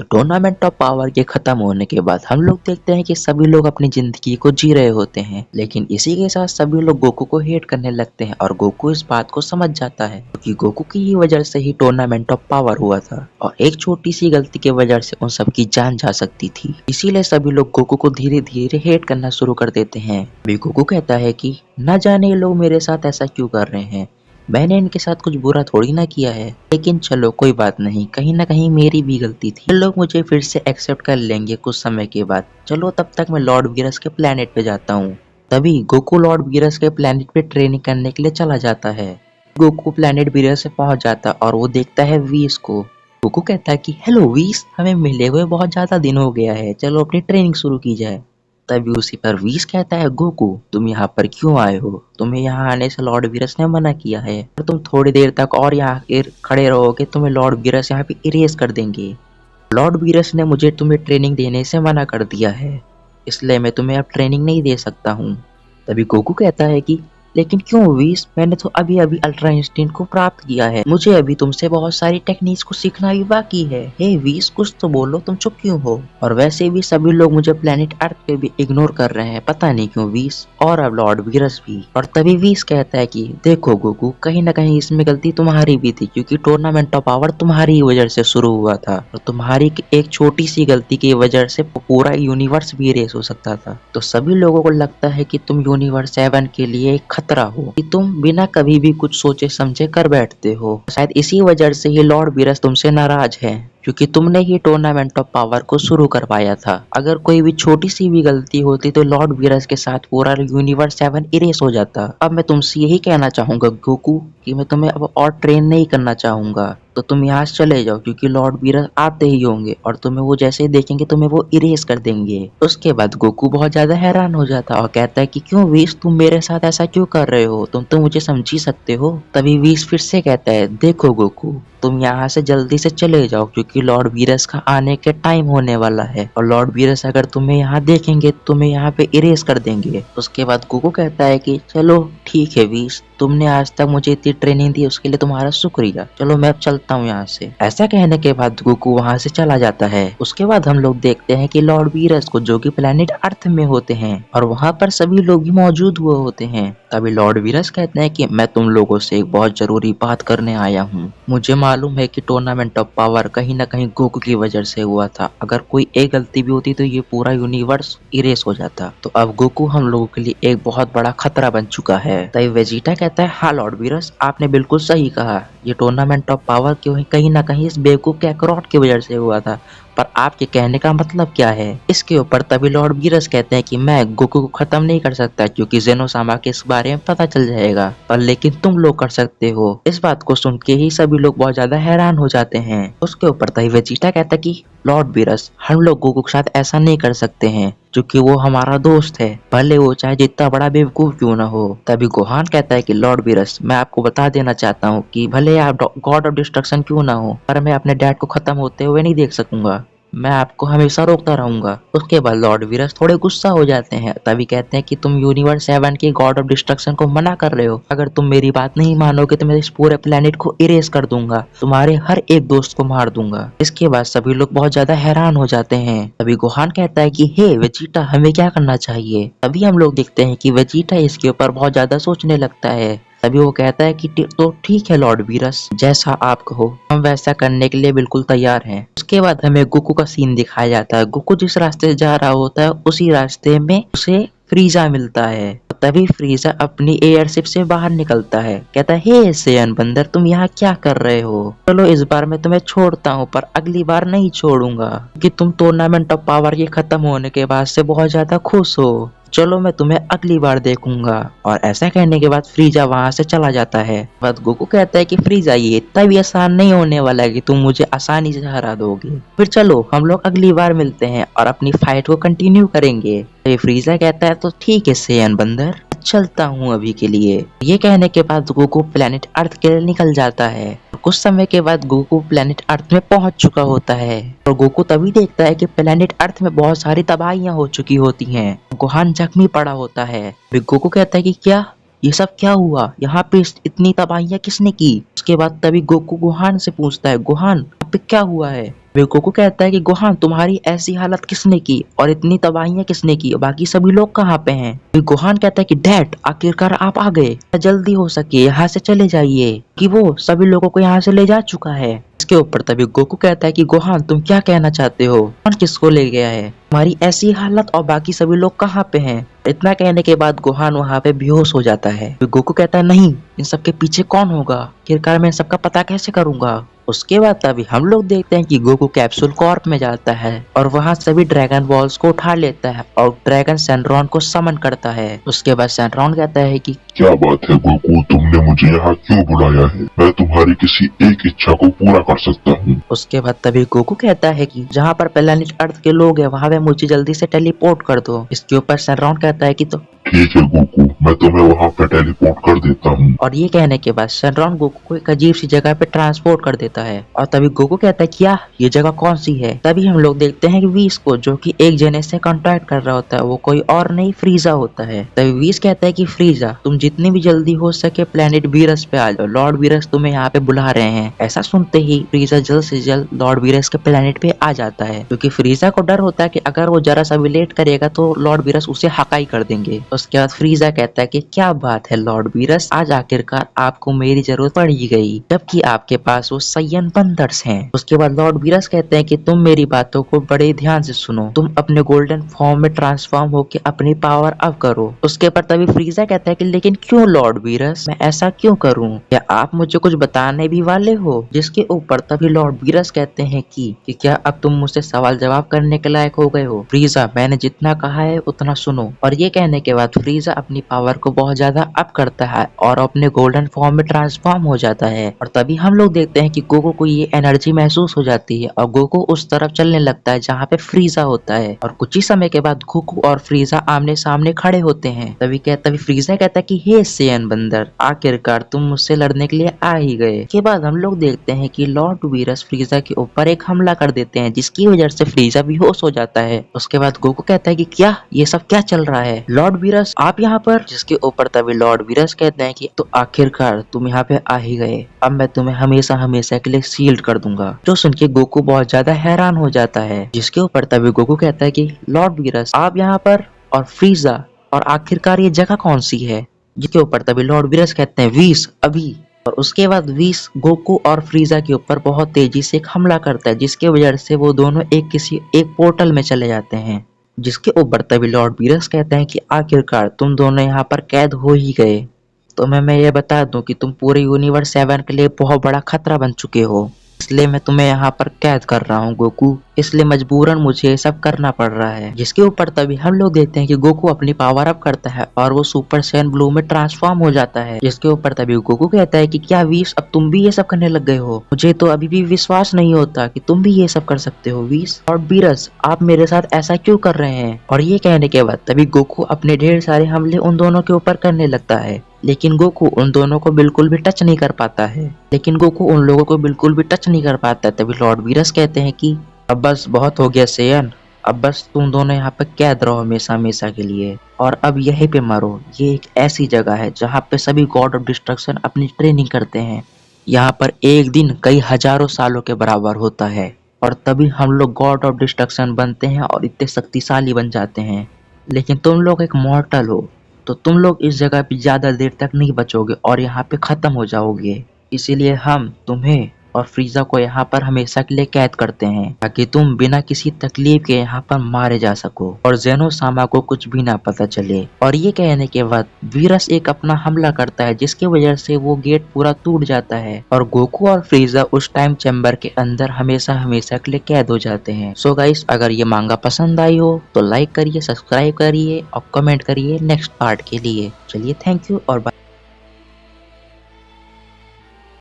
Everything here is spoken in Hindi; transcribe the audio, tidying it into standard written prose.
टूर्नामेंट ऑफ पावर के खत्म होने के बाद हम लोग देखते हैं कि सभी लोग अपनी जिंदगी को जी रहे होते हैं, लेकिन इसी के साथ सभी लोग गोकू को हेट करने लगते हैं और गोकू इस बात को समझ जाता है क्योंकि गोकू की ही वजह से ही टूर्नामेंट ऑफ पावर हुआ था और एक छोटी सी गलती की वजह से उन सबकी जान जा सकती थी। इसीलिए सभी लोग गोकू को धीरे धीरे हेट करना शुरू कर देते हैं। अभी गोकू कहता है कि न जाने ये लोग मेरे साथ ऐसा क्यों कर रहे हैं, मैंने इनके साथ कुछ बुरा थोड़ी ना किया है, लेकिन चलो कोई बात नहीं, कहीं ना कहीं मेरी भी गलती थी। ये लोग मुझे फिर से एक्सेप्ट कर लेंगे कुछ समय के बाद। चलो तब तक मैं लॉर्ड वीरस के प्लेनेट पे जाता हूँ। तभी गोकू लॉर्ड वीरस के प्लेनेट पे ट्रेनिंग करने के लिए चला जाता है। गोकू प्लेनेट वीरस से पहुंच जाता और वो देखता है वीस को। गोकू कहता है कि हेलो वीस, हमें मिले हुए बहुत ज्यादा दिन हो गया है, चलो अपनी ट्रेनिंग शुरू की जाए। तभी उसी पर वीस कहता है गोकू तुम यहाँ पर क्यों आए हो, तुम्हें यहाँ आने से लॉर्ड वीरस ने मना किया है और तुम थोड़ी देर तक और यहाँ खड़े रहोगे तुम्हें लॉर्ड वीरस यहाँ पे इरेज कर देंगे। लॉर्ड वीरस ने मुझे तुम्हें ट्रेनिंग देने से मना कर दिया है, इसलिए मैं तुम्हें अब ट्रेनिंग नहीं दे सकता हूँ। तभी गोकू कहता है कि लेकिन क्यों वीस, मैंने तो अभी अभी अल्ट्रा इंस्टिंक्ट को प्राप्त किया है, मुझे अभी तुमसे बहुत सारी टेक्निक्स को सीखना भी बाकी है। हे वीस कुछ तो बोलो, तुम चुप क्यों हो? और वैसे भी सभी लोग मुझे प्लेनेट अर्थ पे भी इग्नोर कर रहे हैं, पता नहीं क्यों वीस, और अब लॉर्ड वीरस भी। और तभी वीस कहता है कि देखो गोकू, कहीं ना कहीं इसमें गलती तुम्हारी भी थी क्योंकि टूर्नामेंट ऑफ पावर तुम्हारी ही वजह से शुरू हुआ था और तुम्हारी एक छोटी सी गलती की वजह से पूरा यूनिवर्स भी रेस हो सकता था। तो सभी लोगों को लगता है कि तुम यूनिवर्स 7 के लिए एक खतरा हो, कि तुम बिना कभी भी कुछ सोचे समझे कर बैठते हो। शायद इसी वजह से ही लॉर्ड वीरस तुमसे नाराज है क्योंकि तुमने ही टूर्नामेंट ऑफ पावर को शुरू करवाया था। अगर कोई भी छोटी सी भी गलती होती तो लॉर्ड वीरस के साथ पूरा यूनिवर्स 7 इरेज हो जाता। अब मैं तुमसे यही कहना चाहूंगा गोकू कि मैं तुम्हें अब और ट्रेन नहीं करना चाहूंगा, तो तुम यहाँ से चले जाओ क्योंकि लॉर्ड वीरस आते ही होंगे और तुम्हें वो जैसे ही देखेंगे तुम्हें वो इरेज कर देंगे। उसके बाद गोकू बहुत ज्यादा हैरान हो जाता और कहता है कि क्यों वीस, तुम मेरे साथ ऐसा क्यों कर रहे हो, तुम तो मुझे समझ ही सकते हो। तभी वीस फिर से कहता है देखो गोकू, तुम यहाँ से जल्दी से चले जाओ क्योंकि लॉर्ड वीरस का आने के टाइम होने वाला है और लॉर्ड वीरस अगर तुम्हें यहाँ देखेंगे तुम्हें यहाँ पे इरेज कर देंगे। उसके बाद गोकू कहता है कि चलो ठीक है वीस, तुमने आज तक मुझे इतनी ट्रेनिंग दी उसके लिए तुम्हारा शुक्रिया, चलो मैं अब चलता हूँ यहाँ से। ऐसा कहने के बाद गोकू वहाँ से चला जाता है। उसके बाद हम लोग देखते हैं कि लॉर्ड वीरस को जो कि प्लेनेट अर्थ में होते हैं और वहाँ पर सभी लोग भी मौजूद हुए होते हैं। तभी लॉर्ड वीरस कहते हैं कि मैं तुम लोगों से एक बहुत जरूरी बात करने आया हूँ। मुझे मालूम है कि टूर्नामेंट ऑफ पावर कहीं ना कहीं गोकू की वजह से हुआ था, अगर कोई एक गलती भी होती तो ये पूरा यूनिवर्स इरेज हो जाता। तो अब गोकू हम लोगों के लिए एक बहुत बड़ा खतरा बन चुका है। तभी वेजिटा कहता है हाँ लॉर्ड वीरस, आपने बिल्कुल सही कहा, ये टूर्नामेंट ऑफ पावर क्यों कहीं ना कहीं इस बेवकूफ कैकरॉट की वजह से हुआ था, पर आपके कहने का मतलब क्या है इसके ऊपर? तभी लॉर्ड वीरस कहते हैं कि मैं गोकू को खत्म नहीं कर सकता क्योंकि जेनोसामा के इस बारे में पता चल जाएगा, पर लेकिन तुम लोग कर सकते हो। इस बात को सुन के ही सभी लोग बहुत ज्यादा हैरान हो जाते हैं। उसके ऊपर तभी वेजिटा कहता है कि लॉर्ड वीरस, हम लोग गोकू के साथ ऐसा नहीं कर सकते हैं क्योंकि वो हमारा दोस्त है, भले वो चाहे जितना बड़ा बेवकूफ क्यों ना हो। तभी गोहान कहता है कि लॉर्ड वीरस, मैं आपको बता देना चाहता हूँ कि भले आप गॉड ऑफ डिस्ट्रक्शन क्यों ना हो, पर मैं अपने डैड को खत्म होते हुए नहीं देख सकूंगा, मैं आपको हमेशा रोकता रहूंगा। उसके बाद लॉर्ड वीरस थोड़े गुस्सा हो जाते हैं, तभी कहते हैं कि तुम यूनिवर्स 7 के गॉड ऑफ डिस्ट्रक्शन को मना कर रहे हो, अगर तुम मेरी बात नहीं मानोगे तो मैं इस पूरे प्लेनेट को इरेज कर दूंगा, तुम्हारे हर एक दोस्त को मार दूंगा। इसके बाद सभी लोग बहुत ज्यादा हैरान हो जाते हैं। तभी गोहान कहता है कि हे वेजिटा, हमें क्या करना चाहिए? तभी हम लोग देखते हैं कि वेजिटा इसके ऊपर बहुत ज्यादा सोचने लगता है। तभी वो कहता है कि तो ठीक है लॉर्ड वीरस, जैसा आप कहो, हम वैसा करने के लिए बिल्कुल तैयार हैं। उसके बाद हमें गोकू का सीन दिखाया जाता है। गोकू जिस रास्ते से जा रहा होता है उसी रास्ते में उसे फ्रीजा मिलता है। तभी फ्रीजा अपनी एयरशिप से बाहर निकलता है, कहता है हे सेयन बंदर, तुम यहाँ क्या कर रहे हो? चलो इस बार मैं तुम्हें छोड़ता हूँ पर अगली बार नहीं छोड़ूंगा कि तुम टूर्नामेंट ऑफ पावर के खत्म होने के बाद से बहुत ज्यादा खुश हो, चलो मैं तुम्हें अगली बार देखूंगा। और ऐसा कहने के बाद फ्रीजा वहां से चला जाता है। बाद गोकू कहता है कि फ्रीजा, ये इतना भी आसान नहीं होने वाला है कि तुम मुझे आसानी से हरा दोगे, फिर चलो हम लोग अगली बार मिलते हैं और अपनी फाइट को कंटिन्यू करेंगे। तो फ्रीजा कहता है तो ठीक है सेयन बंदर, चलता हूँ अभी के लिए। ये कहने के बाद गोकू प्लेनेट अर्थ के लिए निकल जाता है। कुछ समय के बाद गोकू प्लेनेट अर्थ में पहुंच चुका होता है और गोकू तभी देखता है कि प्लेनेट अर्थ में बहुत सारी तबाहियां हो चुकी होती हैं। गोहान जख्मी पड़ा होता है। गोकू कहता है कि क्या? तभी फ्रीजा कहता है तो ठीक है सेयन बंदर, चलता हूँ अभी के लिए। ये कहने के बाद गोकू प्लेनेट अर्थ में पहुंच चुका होता है और गोकू तभी देखता है कि प्लेनेट अर्थ में बहुत सारी तबाहियां हो चुकी होती हैं। गोहान जख्मी पड़ा होता है। ये सब क्या हुआ? यहाँ पे इतनी तबाहियां किसने की? उसके बाद तभी गोकू गोहान से पूछता है, गोहान यहाँ पे क्या हुआ है? वे गोकू कहता है कि गोहान तुम्हारी ऐसी हालत किसने की और इतनी तबाहियां किसने की? बाकी सभी लोग कहाँ पे हैं? फिर गोहान कहता है कि डैड आखिरकार आप आ गए, जल्दी हो सके यहाँ से चले जाइए कि वो सभी लोगों को यहाँ से ले जा चुका है। इसके ऊपर तभी गोकू कहता है कि गोहान तुम क्या कहना चाहते हो? कौन किसको ले गया है? तुम्हारी ऐसी हालत और बाकी सभी लोग कहाँ पे हैं? इतना कहने के बाद गोहान वहाँ पे बेहोश हो जाता है। फिर गोकू कहता है नहीं, इन सब के पीछे कौन होगा? आखिरकार मैं इन सबका पता कैसे करूंगा? उसके बाद तभी हम लोग देखते हैं कि गोकू कैप्सूल कॉर्प में जाता है और वहाँ सभी ड्रैगन बॉल्स को उठा लेता है और ड्रैगन सेंड्रॉन को समन करता है। उसके बाद सेंड्रॉन कहता है कि क्या बात है गोकू, तुमने मुझे यहाँ क्यों बुलाया है? मैं तुम्हारी किसी एक इच्छा को पूरा कर सकता हूँ। उसके बाद तभी गोकू कहता है कि जहाँ पर प्लैनेट अर्थ के लोग हैं वहाँ पे मुझे जल्दी से टेलीपोर्ट कर दो। इसके ऊपर सेंड्रॉन कहता है कि तो ठीक है गोकू, मैं तुम्हें वहाँ पे टेलीपोर्ट कर देता हूँ। और ये कहने के बाद सेंड्रॉन गोकू को एक अजीब सी जगह पे ट्रांसपोर्ट कर देता है। और तभी गोकू कहता है क्या ये जगह कौन सी है? तभी हम लोग देखते हैं कि वीस को, जो कि एक जने से कांटेक्ट कर रहा होता है, वो कोई और नहीं फ्रीजा होता है। तभी वीस कहता है कि फ्रीजा तुम जितनी भी जल्दी हो सके प्लेनेट वीरस पे आ जाओ, लॉर्ड वीरस तुम्हें यहाँ पे बुला रहे हैं। ऐसा सुनते ही फ्रीजा जल्द से जल्द लॉर्ड वीरस के प्लेनेट पे आ जाता है, क्योंकि फ्रीजा को डर होता है कि अगर वो जरा सा भी लेट करेगा तो लॉर्ड वीरस उसे हकाई कर देंगे। उसके बाद फ्रीजा कहता है कि क्या बात है लॉर्ड वीरस, आज आखिरकार आपको मेरी जरूरत पड़ ही गई, जबकि आपके पास वो सयन बंदर्स हैं। उसके बाद लॉर्ड वीरस कहते हैं कि तुम मेरी बातों को बड़े ध्यान से सुनो, तुम अपने गोल्डन फॉर्म में ट्रांसफॉर्म होकर अपनी पावर अप करो। उसके बाद तभी फ्रीजा कहता है कि लेकिन क्यों लॉर्ड वीरस, मैं ऐसा क्यों करूं? क्या आप मुझे कुछ बताने भी वाले हो? जिसके ऊपर तभी लॉर्ड वीरस कहते हैं कि क्या अब तुम मुझसे सवाल जवाब करने के लायक हो गए हो? फ्रीजा मैंने जितना कहा है उतना सुनो। और ये कहने के बाद फ्रीजा अपनी पावर को बहुत ज्यादा अप करता है और अपने गोल्डन फॉर्म में ट्रांसफॉर्म हो जाता है। और तभी हम लोग देखते हैं कि गोकू को ये एनर्जी महसूस हो जाती है और गोकू उस तरफ चलने लगता है जहाँ पे फ्रीजा होता है। और कुछ ही समय के बाद गोकू और फ्रीजा आमने सामने खड़े होते हैं। तभी फ्रीजा कहता है कि हे सेयन बंदर, आखिरकार तुम मुझसे लड़ने के लिए आ ही गए। के बाद हम लोग देखते हैं कि लॉर्ड वीरस फ्रीजा के ऊपर एक हमला कर देते हैं, जिसकी वजह से फ्रीजा बेहोश हो जाता है। उसके बाद गोकू कहता है कि क्या ये सब क्या चल रहा है? लॉर्ड वीरस आप यहाँ पर? जिसके ऊपर तभी लॉर्ड वीरस कहते हैं कि तो आखिरकार तुम यहाँ पे आ ही गए, अब मैं तुम्हें हमेशा हमेशा के लिए सील्ड कर दूंगा। जो सुन के गोकू बहुत ज्यादा हैरान हो जाता है। जिसके ऊपर तभी गोकू कहता है कि लॉर्ड वीरस आप यहाँ पर और फ्रीजा, और आखिरकार ये जगह कौन सी है? जिसके ऊपर तभी लॉर्ड वीरस कहते हैं वीस अभी। और उसके बाद वीस गोकू और फ्रीजा के ऊपर बहुत तेजी से एक हमला करता है, जिसके वजह से वो दोनों एक पोर्टल में चले जाते हैं। जिसके ऊपर तभी लॉर्ड वीरस कहते हैं कि आखिरकार तुम दोनों यहाँ पर कैद हो ही गए। तो मैं ये बता दूं कि तुम पूरे यूनिवर्स 7 के लिए बहुत बड़ा खतरा बन चुके हो, इसलिए मैं तुम्हें यहाँ पर कैद कर रहा हूँ गोकू, इसलिए मजबूरन मुझे ये सब करना पड़ रहा है। जिसके ऊपर तभी हम लोग देखते हैं कि गोकू अपनी पावर अप करता है और वो सुपर सैयन ब्लू में ट्रांसफॉर्म हो जाता है। जिसके ऊपर तभी गोकू कहता है कि क्या वीस अब तुम भी ये सब करने लग गए हो? मुझे तो अभी भी विश्वास नहीं होता कि तुम भी ये सब कर सकते हो वीस। और वीरस आप मेरे साथ ऐसा क्यों कर रहे हैं? और ये कहने के बाद तभी गोकू अपने ढेर सारे हमले उन दोनों के ऊपर करने लगता है, लेकिन गोकू उन दोनों को बिल्कुल भी टच नहीं कर पाता है। तभी लॉर्ड वीरस कहते हैं कि अब बस बहुत हो गया सेयन, अब बस तुम दोनों यहाँ पे कैद रहो हमेशा हमेशा के लिए, और अब यहीं पे मरो। ये एक ऐसी जगह है जहाँ पे सभी गॉड ऑफ डिस्ट्रक्शन अपनी ट्रेनिंग करते हैं। यहाँ पर एक दिन कई हजारों सालों के बराबर होता है, और तभी हम लोग गॉड ऑफ डिस्ट्रक्शन बनते हैं और इतने शक्तिशाली बन जाते हैं। लेकिन तुम लोग एक मॉर्टल हो, तो तुम लोग इस जगह पे ज्यादा देर तक नहीं बचोगे और यहाँ पे खत्म हो जाओगे। इसीलिए हम तुम्हें और फ्रीजा को यहाँ पर हमेशा के लिए कैद करते हैं, ताकि तुम बिना किसी तकलीफ के यहाँ पर मारे जा सको और जेनो सामा को कुछ भी ना पता चले। और ये कहने के बाद वीरस एक अपना हमला करता है, जिसकी वजह से वो गेट पूरा टूट जाता है और गोकू और फ्रीजा उस टाइम चैम्बर के अंदर हमेशा हमेशा के लिए कैद हो जाते हैं। सो गाइस, अगर ये मांगा पसंद आई हो तो लाइक करिए, सब्सक्राइब करिए और कमेंट करिए नेक्स्ट पार्ट के लिए। चलिए, थैंक यू और बाय।